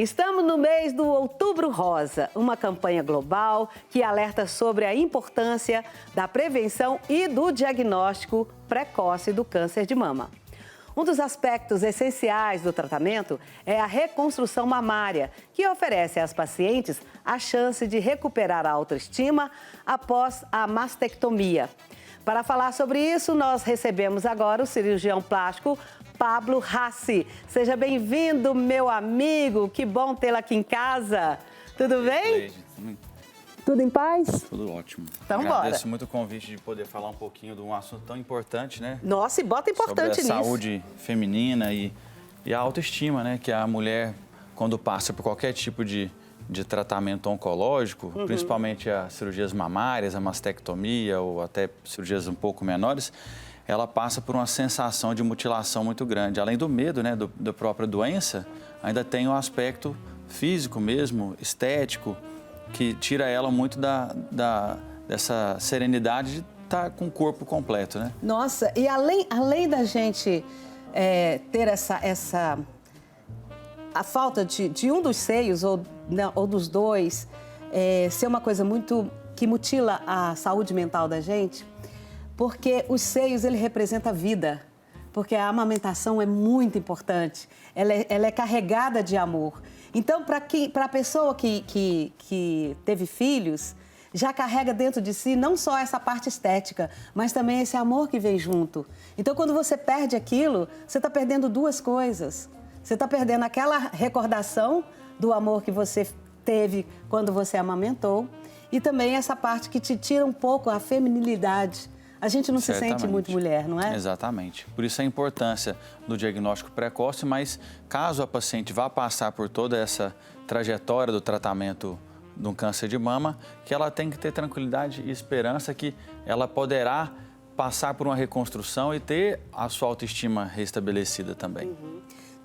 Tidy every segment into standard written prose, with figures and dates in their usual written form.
Estamos no mês do Outubro Rosa, uma campanha global que alerta sobre a importância da prevenção e do diagnóstico precoce do câncer de mama. Um dos aspectos essenciais do tratamento é a reconstrução mamária, que oferece às pacientes a chance de recuperar a autoestima após a mastectomia. Para falar sobre isso, nós recebemos agora o cirurgião plástico Pablo Rassi. Seja bem-vindo, meu amigo. Que bom tê-lo aqui em casa. Tudo bem? Tudo em paz? Tudo ótimo. Então, Agradeço bora. muito o convite de poder falar um pouquinho de um assunto tão importante, né? Nossa, e bota importante sobre a nisso. saúde feminina e a autoestima, né? Que a mulher, quando passa por qualquer tipo de tratamento oncológico, principalmente as cirurgias mamárias, a mastectomia ou até cirurgias um pouco menores, ela passa por uma sensação de mutilação muito grande. Além do medo, né, da própria doença, ainda tem o aspecto físico mesmo, estético, que tira ela muito dessa serenidade de estar com o corpo completo, né? Nossa, e além da gente ter a falta de um dos seios ou dos dois, ser uma coisa muito que mutila a saúde mental da gente, porque os seios, ele representa a vida, porque a amamentação é muito importante, ela é carregada de amor. Então, para a pessoa que teve filhos, já carrega dentro de si não só essa parte estética, mas também esse amor que vem junto. Então, quando você perde aquilo, você está perdendo duas coisas. Você está perdendo aquela recordação do amor que você teve quando você amamentou e também essa parte que te tira um pouco a feminilidade. A gente não se sente muito mulher, não é? Exatamente. Por isso a importância do diagnóstico precoce, mas caso a paciente vá passar por toda essa trajetória do tratamento de um câncer de mama, que ela tem que ter tranquilidade e esperança que ela poderá passar por uma reconstrução e ter a sua autoestima restabelecida também.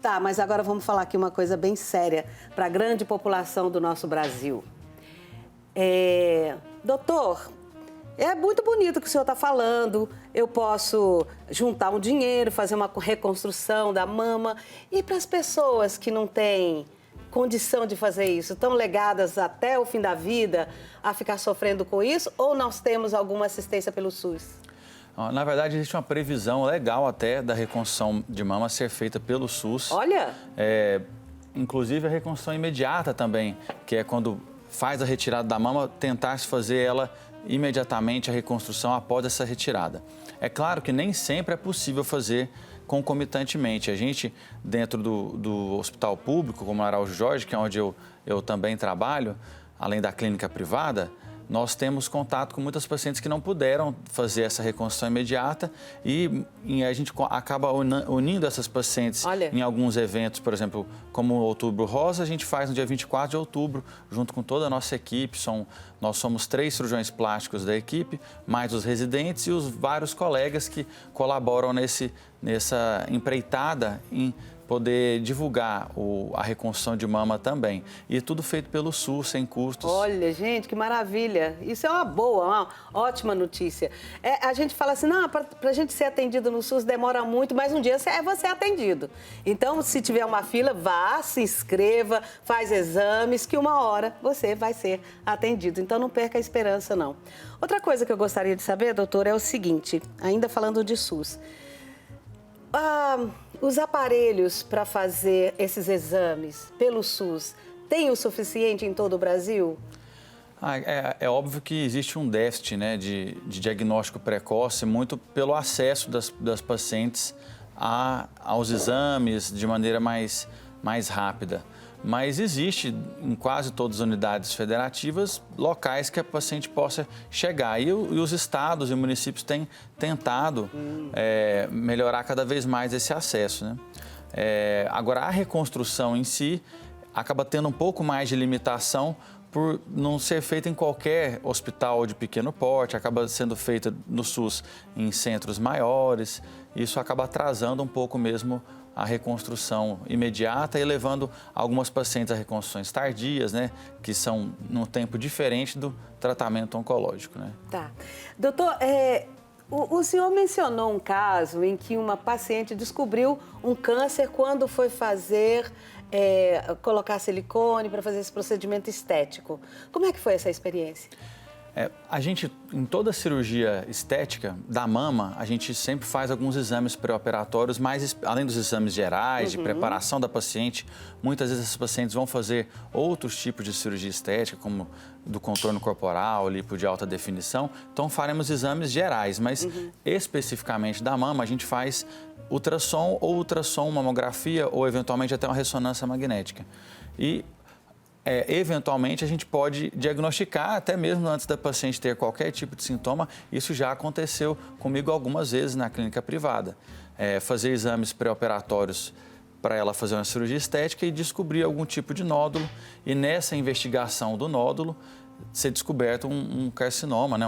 Tá, mas agora vamos falar aqui uma coisa bem séria para a grande população do nosso Brasil. Doutor, é muito bonito o que o senhor está falando, eu posso juntar um dinheiro, fazer uma reconstrução da mama. E para as pessoas que não têm condição de fazer isso, estão legadas até o fim da vida a ficar sofrendo com isso? Ou nós temos alguma assistência pelo SUS? Na verdade, existe uma previsão legal até da reconstrução de mama ser feita pelo SUS. Olha! Inclusive a reconstrução imediata também, que é quando faz a retirada da mama, tentar se fazer ela imediatamente a reconstrução após essa retirada. É claro que nem sempre é possível fazer concomitantemente. A gente, dentro do hospital público, como o Araújo Jorge, que é onde eu também trabalho, além da clínica privada, nós temos contato com muitas pacientes que não puderam fazer essa reconstrução imediata e a gente acaba unindo essas pacientes em alguns eventos, por exemplo, como o Outubro Rosa, a gente faz no dia 24 de outubro, junto com toda a nossa equipe. Nós somos 3 cirurgiões plásticos da equipe, mais os residentes e os vários colegas que colaboram nessa empreitada em poder divulgar a reconstrução de mama também. E tudo feito pelo SUS, sem custos. Olha, gente, que maravilha. Isso é uma ótima notícia. A gente fala assim, não, para a gente ser atendido no SUS demora muito, mas um dia você é atendido. Então, se tiver uma fila, vá, se inscreva, faz exames, que uma hora você vai ser atendido. Então, não perca a esperança, não. Outra coisa que eu gostaria de saber, doutor, é o seguinte, ainda falando de SUS. Os aparelhos para fazer esses exames pelo SUS têm o suficiente em todo o Brasil? É óbvio que existe um déficit, né, de diagnóstico precoce, muito pelo acesso das pacientes aos exames de maneira mais rápida. Mas existe em quase todas as unidades federativas locais que a paciente possa chegar. E os estados e municípios têm tentado melhorar cada vez mais esse acesso, né? Agora, a reconstrução em si acaba tendo um pouco mais de limitação por não ser feita em qualquer hospital de pequeno porte, acaba sendo feita no SUS em centros maiores. Isso acaba atrasando um pouco mesmo a reconstrução imediata e levando algumas pacientes a reconstruções tardias, né, que são num tempo diferente do tratamento oncológico, né? Tá. Doutor, o senhor mencionou um caso em que uma paciente descobriu um câncer quando foi fazer colocar silicone para fazer esse procedimento estético. Como é que foi essa experiência? A gente, em toda cirurgia estética da mama, a gente sempre faz alguns exames pré-operatórios, mas além dos exames gerais, de preparação da paciente, muitas vezes esses pacientes vão fazer outros tipos de cirurgia estética, como do contorno corporal, lipo de alta definição. Então, faremos exames gerais, mas especificamente da mama, a gente faz ultrassom ou ultrassom, mamografia ou, eventualmente, até uma ressonância magnética. E eventualmente a gente pode diagnosticar, até mesmo antes da paciente ter qualquer tipo de sintoma. Isso já aconteceu comigo algumas vezes na clínica privada. Fazer exames pré-operatórios para ela fazer uma cirurgia estética e descobrir algum tipo de nódulo, e nessa investigação do nódulo ser descoberto um carcinoma, né?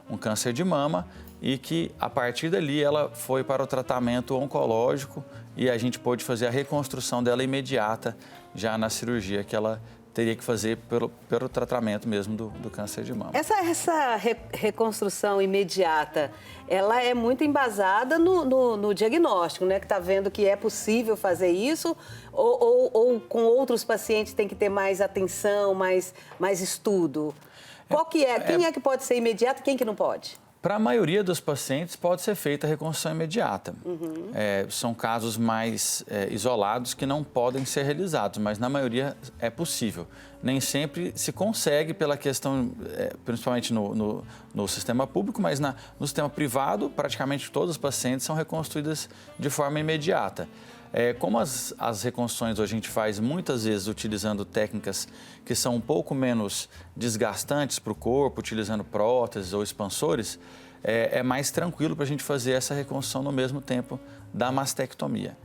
um câncer de mama, e que a partir dali ela foi para o tratamento oncológico e a gente pôde fazer a reconstrução dela imediata já na cirurgia que ela teria que fazer pelo tratamento mesmo do câncer de mama. Essa reconstrução imediata, ela é muito embasada no diagnóstico, né? Que está vendo que é possível fazer isso, ou com outros pacientes tem que ter mais atenção, mais estudo? Qual que é? Quem é que pode ser imediato e quem que não pode? Para a maioria dos pacientes pode ser feita a reconstrução imediata. São casos mais isolados que não podem ser realizados, mas na maioria é possível. Nem sempre se consegue pela questão, principalmente no sistema público, mas no sistema privado, praticamente todos os pacientes são reconstruídos de forma imediata. Como as reconstruções hoje a gente faz muitas vezes utilizando técnicas que são um pouco menos desgastantes para o corpo, utilizando próteses ou expansores, é mais tranquilo para a gente fazer essa reconstrução no mesmo tempo da mastectomia.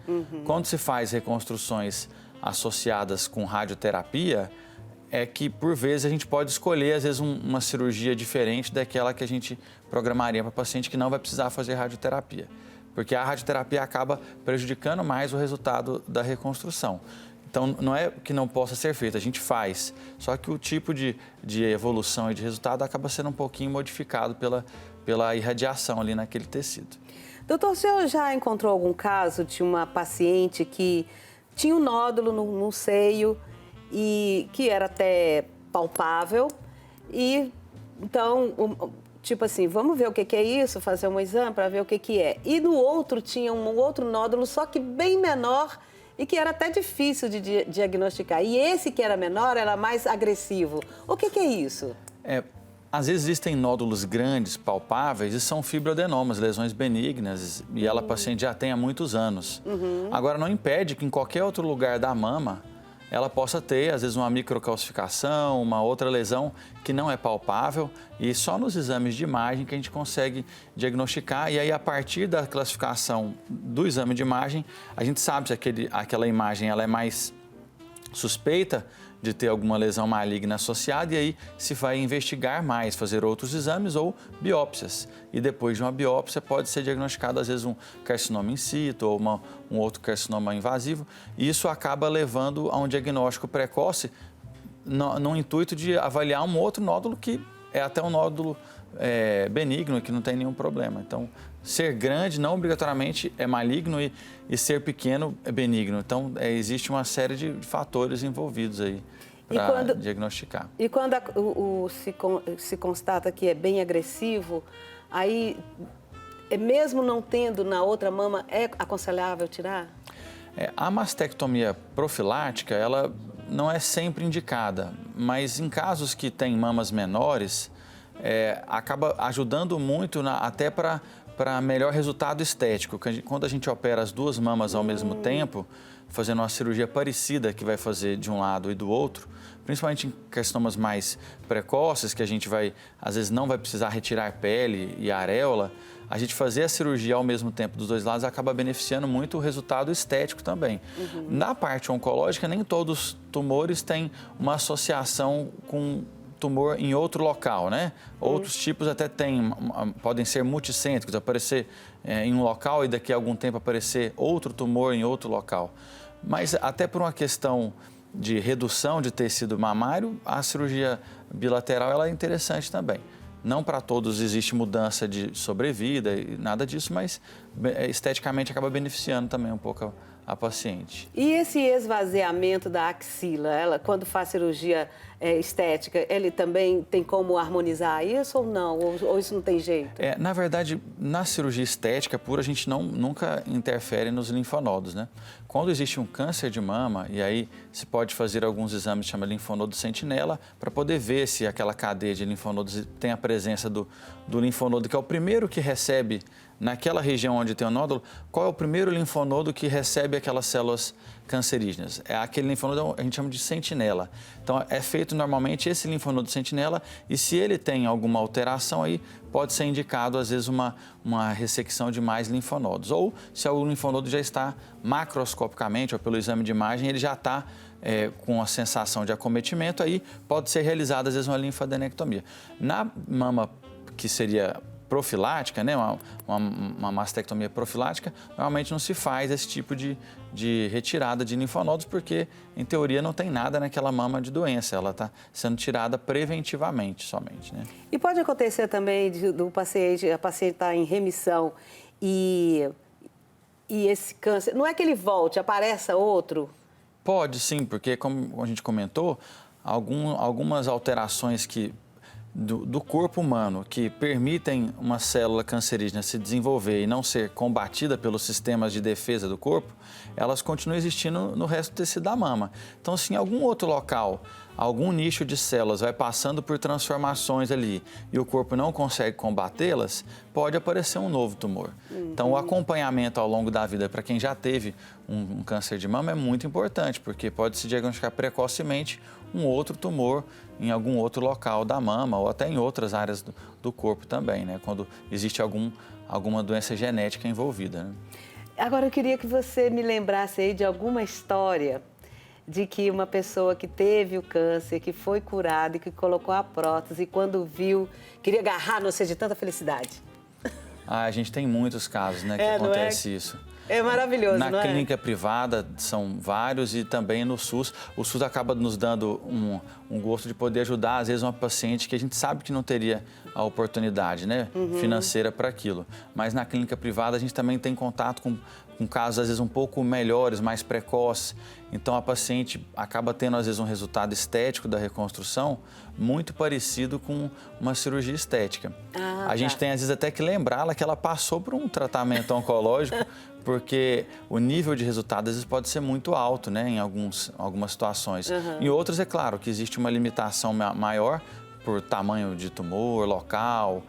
Quando se faz reconstruções associadas com radioterapia, é que por vezes a gente pode escolher às vezes uma cirurgia diferente daquela que a gente programaria para o paciente que não vai precisar fazer radioterapia. Porque a radioterapia acaba prejudicando mais o resultado da reconstrução. Então, não é que não possa ser feito, a gente faz. Só que o tipo de evolução e de resultado acaba sendo um pouquinho modificado pela irradiação ali naquele tecido. Doutor, o senhor já encontrou algum caso de uma paciente que tinha um nódulo no seio e que era até palpável e, então... Tipo assim, vamos ver o que é isso, fazer um exame para ver o que é. E no outro tinha um outro nódulo, só que bem menor e que era até difícil de diagnosticar. E esse que era menor era mais agressivo. O que é isso? Às vezes existem nódulos grandes, palpáveis, e são fibroadenomas, lesões benignas, e a paciente já tem há muitos anos. Agora, não impede que em qualquer outro lugar da mama ela possa ter, às vezes, uma microcalcificação, uma outra lesão que não é palpável, e só nos exames de imagem que a gente consegue diagnosticar. E aí, a partir da classificação do exame de imagem, a gente sabe se aquela imagem ela é mais suspeita de ter alguma lesão maligna associada, e aí se vai investigar mais, fazer outros exames ou biópsias. E depois de uma biópsia pode ser diagnosticado às vezes um carcinoma in situ ou um outro carcinoma invasivo, e isso acaba levando a um diagnóstico precoce no intuito de avaliar um outro nódulo que é até um nódulo benigno, que não tem nenhum problema. Então, ser grande não obrigatoriamente é maligno e ser pequeno é benigno. Então, existe uma série de fatores envolvidos aí para diagnosticar. E quando se constata que é bem agressivo, aí, mesmo não tendo na outra mama, é aconselhável tirar? A mastectomia profilática, ela não é sempre indicada, mas em casos que tem mamas menores, acaba ajudando muito até para melhor resultado estético. Quando a gente opera as duas mamas ao mesmo tempo, fazendo uma cirurgia parecida que vai fazer de um lado e do outro, principalmente em carcinomas mais precoces, que a gente às vezes não vai precisar retirar pele e areola, a gente fazer a cirurgia ao mesmo tempo dos dois lados acaba beneficiando muito o resultado estético também. Na parte oncológica, nem todos os tumores têm uma associação com tumor em outro local, né? Outros tipos até podem ser multicêntricos, aparecer em um local e daqui a algum tempo aparecer outro tumor em outro local. Mas até por uma questão de redução de tecido mamário, a cirurgia bilateral ela é interessante também. Não para todos existe mudança de sobrevida e nada disso, mas esteticamente acaba beneficiando também um pouco a paciente. E esse esvaziamento da axila, ela, quando faz cirurgia estética, ele também tem como harmonizar isso ou não? Ou isso não tem jeito? Na verdade, na cirurgia estética pura, a gente nunca interfere nos linfonodos, né? Quando existe um câncer de mama, e aí se pode fazer alguns exames que chama linfonodo sentinela, para poder ver se aquela cadeia de linfonodos tem a presença do linfonodo, que é o primeiro que recebe, naquela região onde tem o nódulo, qual é o primeiro linfonodo que recebe aquelas células cancerígenas? É aquele linfonodo, a gente chama de sentinela. Então, é feito normalmente esse linfonodo sentinela, e se ele tem alguma alteração aí, pode ser indicado, às vezes, uma ressecção de mais linfonodos. Ou, se o linfonodo já está macroscopicamente, ou pelo exame de imagem, ele já está com a sensação de acometimento, aí pode ser realizada, às vezes, uma linfadenectomia. Na mama que seria profilática, né, uma mastectomia profilática, normalmente não se faz esse tipo de retirada de linfonodos, porque, em teoria, não tem nada naquela mama de doença, ela está sendo tirada preventivamente somente, né? E pode acontecer também a paciente está em remissão e esse câncer, não é que ele volte, apareça outro? Pode sim, porque, como a gente comentou, algumas alterações do corpo humano que permitem uma célula cancerígena se desenvolver e não ser combatida pelos sistemas de defesa do corpo, elas continuam existindo no resto do tecido da mama. Então, se em algum outro local, algum nicho de células vai passando por transformações ali e o corpo não consegue combatê-las, pode aparecer um novo tumor. Então, o acompanhamento ao longo da vida para quem já teve um câncer de mama é muito importante, porque pode se diagnosticar precocemente um outro tumor em algum outro local da mama ou até em outras áreas do corpo também, né? Quando existe alguma doença genética envolvida, né? Agora, eu queria que você me lembrasse aí de alguma história de que uma pessoa que teve o câncer, que foi curada e que colocou a prótese e quando viu, queria agarrar no você de tanta felicidade. A gente tem muitos casos, né, que acontece isso. É maravilhoso, Na não é? clínica privada são vários e também no SUS. O SUS acaba nos dando um gosto de poder ajudar, às vezes, uma paciente que a gente sabe que não teria a oportunidade, né, financeira para aquilo. Mas na clínica privada a gente também tem contato com casos, às vezes, um pouco melhores, mais precoces. Então, a paciente acaba tendo, às vezes, um resultado estético da reconstrução muito parecido com uma cirurgia estética. A gente tem, às vezes, até que lembrá-la que ela passou por um tratamento oncológico, porque o nível de resultado, às vezes, pode ser muito alto, né, em algumas situações. Em outras, é claro que existe uma limitação maior por tamanho de tumor, local,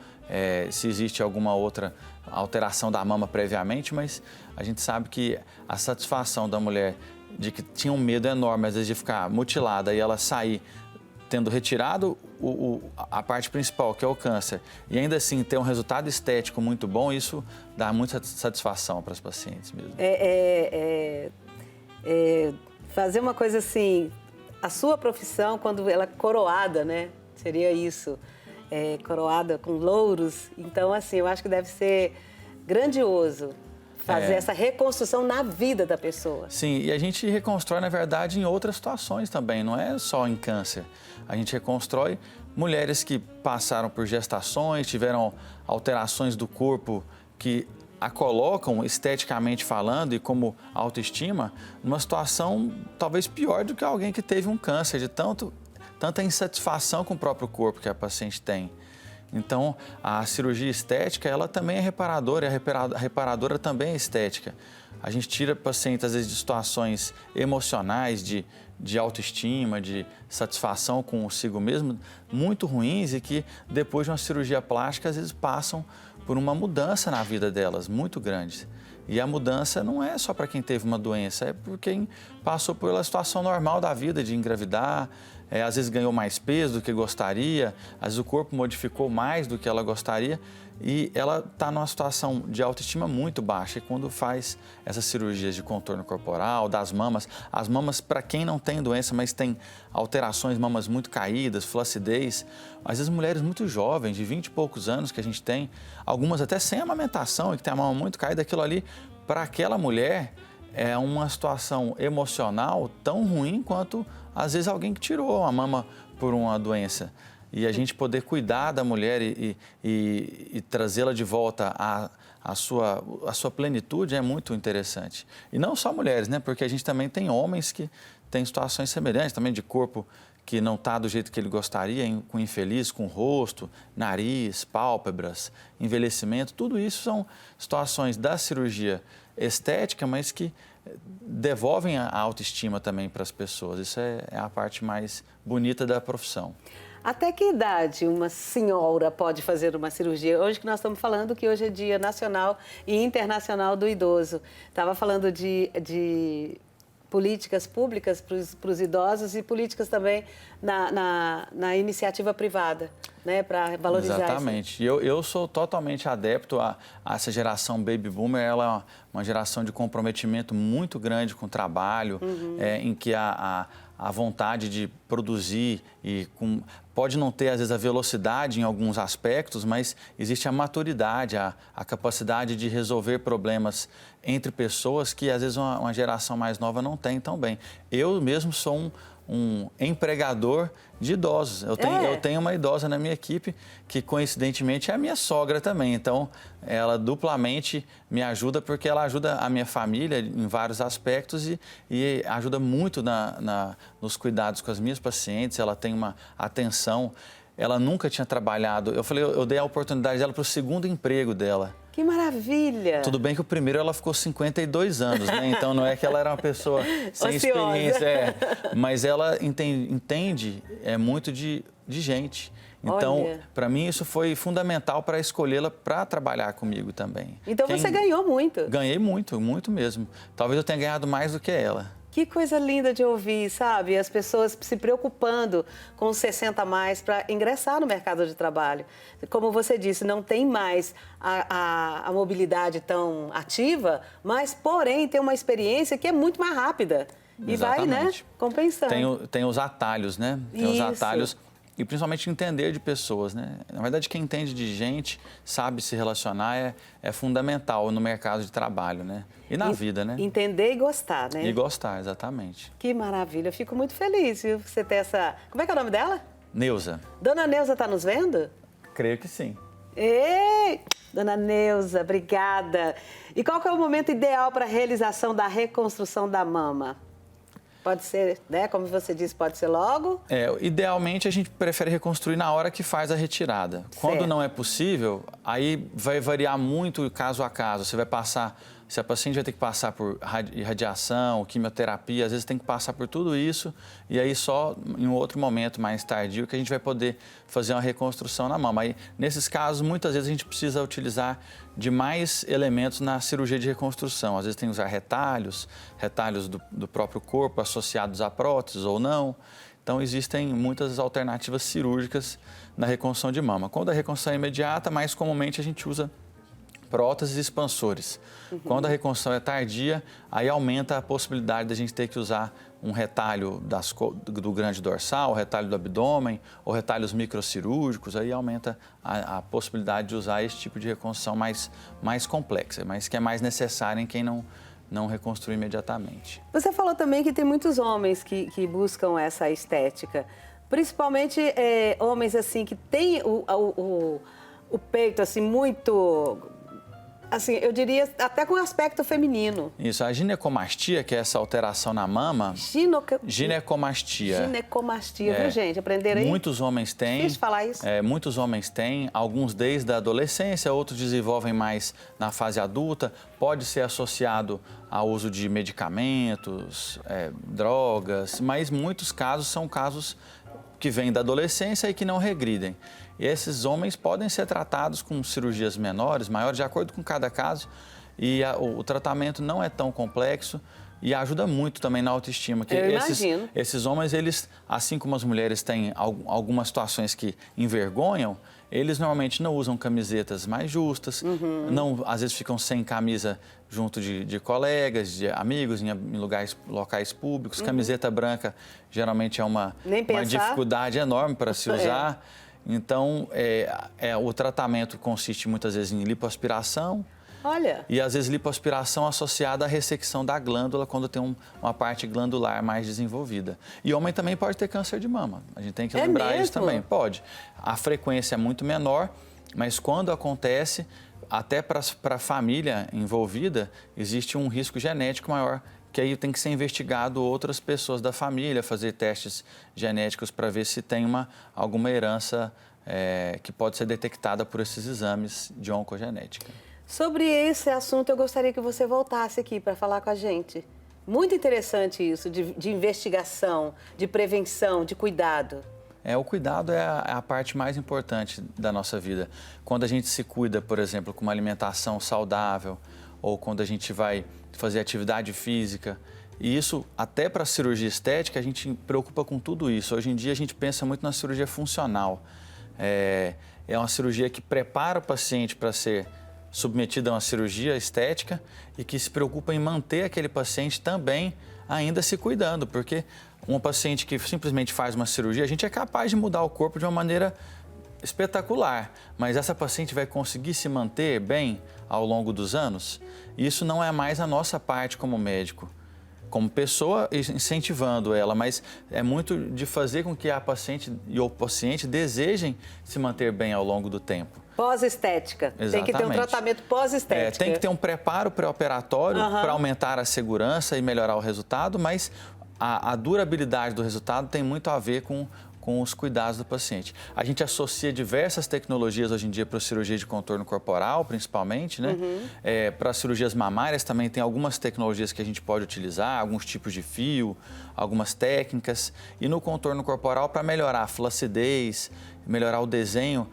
se existe alguma outra alteração da mama previamente, mas a gente sabe que a satisfação da mulher de que tinha um medo enorme, às vezes, de ficar mutilada e ela sair tendo retirado a parte principal, que é o câncer, e ainda assim ter um resultado estético muito bom, isso dá muita satisfação para as pacientes mesmo. Fazer uma coisa assim, a sua profissão, quando ela é coroada, né? Seria isso, coroada com louros. Então, assim, eu acho que deve ser grandioso fazer essa reconstrução na vida da pessoa. Sim, e a gente reconstrói, na verdade, em outras situações também, não é só em câncer. A gente reconstrói mulheres que passaram por gestações, tiveram alterações do corpo que a colocam, esteticamente falando, e como autoestima, numa situação talvez pior do que alguém que teve um câncer, de tanta insatisfação com o próprio corpo que a paciente tem. Então, a cirurgia estética, ela também é reparadora, e a reparadora também é estética. A gente tira pacientes, às vezes, de situações emocionais, de autoestima, de satisfação consigo mesmo, muito ruins e que, depois de uma cirurgia plástica, às vezes passam por uma mudança na vida delas, muito grande. E a mudança não é só para quem teve uma doença, é por quem passou pela situação normal da vida, de engravidar, às vezes ganhou mais peso do que gostaria, às vezes o corpo modificou mais do que ela gostaria e ela está numa situação de autoestima muito baixa. E quando faz essas cirurgias de contorno corporal, das mamas, as mamas, para quem não tem doença, mas tem alterações, mamas muito caídas, flacidez, às vezes mulheres muito jovens, de 20 e poucos anos que a gente tem, algumas até sem amamentação e que tem a mama muito caída, aquilo ali, para aquela mulher, é uma situação emocional tão ruim quanto, às vezes, alguém que tirou a mama por uma doença. E a gente poder cuidar da mulher e trazê-la de volta a sua plenitude é muito interessante. E não só mulheres, né? Porque a gente também tem homens que têm situações semelhantes, também de corpo que não está do jeito que ele gostaria, com infeliz, com rosto, nariz, pálpebras, envelhecimento. Tudo isso são situações da cirurgia estética, mas que devolvem a autoestima também para as pessoas. Isso é a parte mais bonita da profissão. Até que idade uma senhora pode fazer uma cirurgia? Hoje que nós estamos falando que hoje é Dia Nacional e Internacional do Idoso. Estava falando de políticas públicas para os idosos e políticas também na iniciativa privada, né, para valorizar. Exatamente. Eu sou totalmente adepto a essa geração Baby Boomer. Ela é uma geração de comprometimento muito grande com o trabalho, em que a vontade de produzir pode não ter, às vezes, a velocidade em alguns aspectos, mas existe a maturidade, a capacidade de resolver problemas entre pessoas que, às vezes, uma geração mais nova não tem tão bem. Eu mesmo sou um empregador de idosos. Eu tenho uma idosa na minha equipe que, coincidentemente, é a minha sogra também. Então, ela duplamente me ajuda porque ela ajuda a minha família em vários aspectos e ajuda muito nos cuidados com as minhas pacientes. Ela tem uma atenção. Ela nunca tinha trabalhado. Eu dei a oportunidade dela para o segundo emprego dela. Que maravilha! Tudo bem que o primeiro ela ficou 52 anos, né? Então não é que ela era uma pessoa sem experiência, mas ela entende muito de gente. Então, para mim, isso foi fundamental para escolhê-la para trabalhar comigo também. Então você ganhou muito? Ganhei muito, muito mesmo. Talvez eu tenha ganhado mais do que ela. Que coisa linda de ouvir, sabe? As pessoas se preocupando com os 60 a mais para ingressar no mercado de trabalho. Como você disse, não tem mais a mobilidade tão ativa, mas, porém, tem uma experiência que é muito mais rápida. E Exatamente. vai, né, compensando. Tem os atalhos, né? Tem os atalhos. E principalmente entender de pessoas, né? Na verdade, quem entende de gente, sabe se relacionar, é fundamental no mercado de trabalho, né? E na vida, né? Entender e gostar, né? E gostar, exatamente. Que maravilha. Eu fico muito feliz, viu? Você ter essa... Como é que é o nome dela? Neuza. Dona Neuza está nos vendo? Creio que sim. Ei! Dona Neuza, obrigada. E qual que é o momento ideal para a realização da reconstrução da mama? Pode ser, né? Como você disse, pode ser logo? Idealmente, a gente prefere reconstruir na hora que faz a retirada. Certo. Quando não é possível, aí vai variar muito caso a caso. Você vai passar... Se a paciente vai ter que passar por radiação, quimioterapia, às vezes tem que passar por tudo isso e aí só em um outro momento mais tardio que a gente vai poder fazer uma reconstrução na mama. Aí, nesses casos, muitas vezes a gente precisa utilizar de mais elementos na cirurgia de reconstrução. Às vezes tem que usar retalhos do próprio corpo associados a próteses ou não. Então, existem muitas alternativas cirúrgicas na reconstrução de mama. Quando a reconstrução é imediata, mais comumente a gente usa próteses e expansores. Quando a reconstrução é tardia, aí aumenta a possibilidade da gente ter que usar um retalho do grande dorsal, retalho do abdômen ou retalhos microcirúrgicos, aí aumenta a possibilidade de usar esse tipo de reconstrução mais complexa, mas que é mais necessária em quem não reconstrui imediatamente. Você falou também que tem muitos homens que buscam essa estética, principalmente homens assim que têm o peito assim muito... Assim, eu diria até com aspecto feminino. Isso, a ginecomastia, que é essa alteração na mama... Ginecomastia. Ginecomastia, viu, gente? Aprenderam aí? Muitos homens têm. Difícil falar isso. Muitos homens têm, alguns desde a adolescência, outros desenvolvem mais na fase adulta. Pode ser associado ao uso de medicamentos, drogas, mas muitos casos são casos que vêm da adolescência e que não regridem. E esses homens podem ser tratados com cirurgias menores, maiores, de acordo com cada caso. E o tratamento não é tão complexo e ajuda muito também na autoestima. Eu imagino. Esses homens, eles, assim como as mulheres têm algumas situações que envergonham, eles normalmente não usam camisetas mais justas, às vezes ficam sem camisa junto de colegas, de amigos, em locais públicos. Camiseta branca geralmente é uma dificuldade enorme para se usar. Então, o tratamento consiste muitas vezes em lipoaspiração. Olha. E às vezes lipoaspiração associada à ressecção da glândula quando tem uma parte glandular mais desenvolvida. E homem também pode ter câncer de mama. A gente tem que lembrar isso também. Pode. A frequência é muito menor, mas quando acontece, até para a família envolvida, existe um risco genético maior, que aí tem que ser investigado outras pessoas da família, fazer testes genéticos para ver se tem alguma herança que pode ser detectada por esses exames de oncogenética. Sobre esse assunto, eu gostaria que você voltasse aqui para falar com a gente. Muito interessante isso, de investigação, de prevenção, de cuidado. O cuidado é a parte mais importante da nossa vida. Quando a gente se cuida, por exemplo, com uma alimentação saudável, ou quando a gente vai fazer atividade física, e isso até para a cirurgia estética, a gente preocupa com tudo isso. Hoje em dia a gente pensa muito na cirurgia funcional. É uma cirurgia que prepara o paciente para ser submetido a uma cirurgia estética e que se preocupa em manter aquele paciente também ainda se cuidando, porque uma paciente que simplesmente faz uma cirurgia, a gente é capaz de mudar o corpo de uma maneira espetacular, mas essa paciente vai conseguir se manter bem ao longo dos anos? Isso não é mais a nossa parte como médico, como pessoa incentivando ela, mas é muito de fazer com que a paciente e o paciente desejem se manter bem ao longo do tempo. Pós-estética. Tem que ter um tratamento pós-estética. Tem que ter um preparo pré-operatório para aumentar a segurança e melhorar o resultado, mas a durabilidade do resultado tem muito a ver com os cuidados do paciente. A gente associa diversas tecnologias hoje em dia para a cirurgia de contorno corporal, principalmente, né? Para as cirurgias mamárias também tem algumas tecnologias que a gente pode utilizar, alguns tipos de fio, algumas técnicas. E no contorno corporal, para melhorar a flacidez, melhorar o desenho,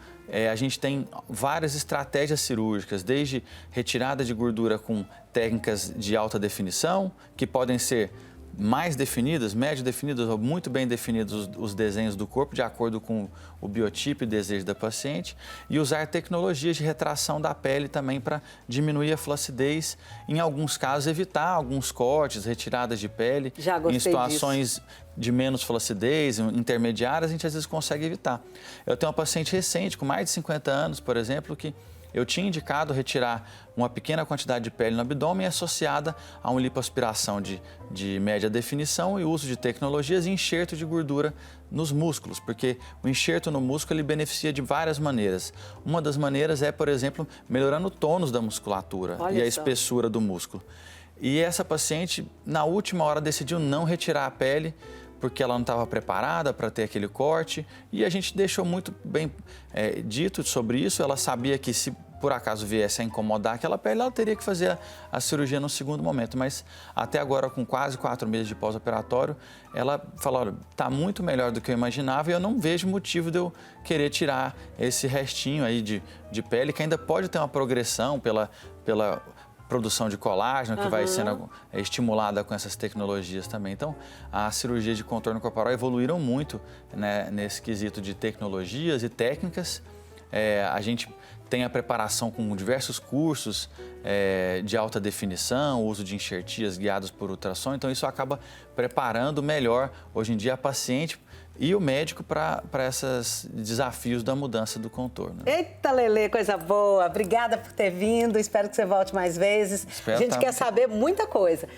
a gente tem várias estratégias cirúrgicas, desde retirada de gordura com técnicas de alta definição, que podem ser mais definidas, médio definidas ou muito bem definidos os desenhos do corpo, de acordo com o biotipo e desejo da paciente, e usar tecnologias de retração da pele também para diminuir a flacidez, em alguns casos evitar alguns cortes, retiradas de pele. Já gostei em situações disso. De menos flacidez, intermediárias, a gente às vezes consegue evitar. Eu tenho uma paciente recente, com mais de 50 anos, por exemplo, que eu tinha indicado retirar uma pequena quantidade de pele no abdômen associada a uma lipoaspiração de média definição e uso de tecnologias e enxerto de gordura nos músculos, porque o enxerto no músculo ele beneficia de várias maneiras. Uma das maneiras é, por exemplo, melhorando o tônus da musculatura e a espessura do músculo. E essa paciente, na última hora, decidiu não retirar a pele, porque ela não estava preparada para ter aquele corte, e a gente deixou muito bem dito sobre isso. Ela sabia que se por acaso viesse a incomodar aquela pele, ela teria que fazer a cirurgia no segundo momento, mas até agora, com quase 4 meses de pós-operatório, ela falou, olha, está muito melhor do que eu imaginava e eu não vejo motivo de eu querer tirar esse restinho aí de pele, que ainda pode ter uma progressão pela produção de colágeno, que vai sendo estimulada com essas tecnologias também. Então, a cirurgia de contorno corporal evoluíram muito, né, nesse quesito de tecnologias e técnicas. A gente tem a preparação com diversos cursos de alta definição, uso de enxertias guiados por ultrassom. Então, isso acaba preparando melhor, hoje em dia, a paciente e o médico para esses desafios da mudança do contorno. Eita, Lelê, coisa boa. Obrigada por ter vindo. Espero que você volte mais vezes. A gente quer saber muita coisa.